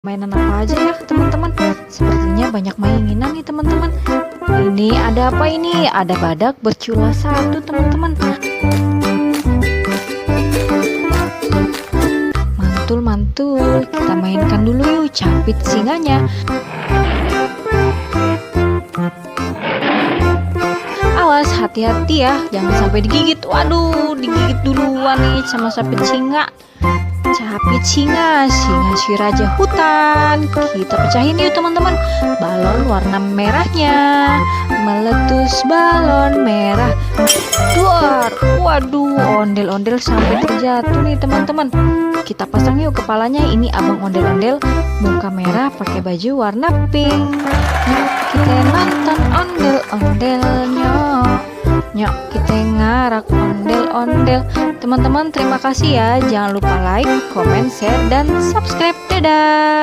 Mainan apa aja ya teman-teman? Sepertinya banyak mainan nih teman-teman. Ini ada apa ini? Ada badak bercula satu teman-teman. Mantul-mantul. Kita mainkan dulu yuk capit singanya. Awas hati-hati ya, jangan sampai digigit. Waduh, digigit duluan nih sama sapit singa. Capit singa si raja hutan. Kita pecahin yuk teman-teman. Balon warna merahnya meletus, balon merah duar. Waduh, ondel-ondel sampai terjatuh nih teman-teman. Kita pasang yuk kepalanya. Ini abang ondel-ondel muka merah pakai baju warna pink. Kita nonton ondel-ondelnya. Nyok, kita ngarak ondel-ondel. Teman-teman terima kasih ya. Jangan lupa like, comment, share, dan subscribe. Dadah.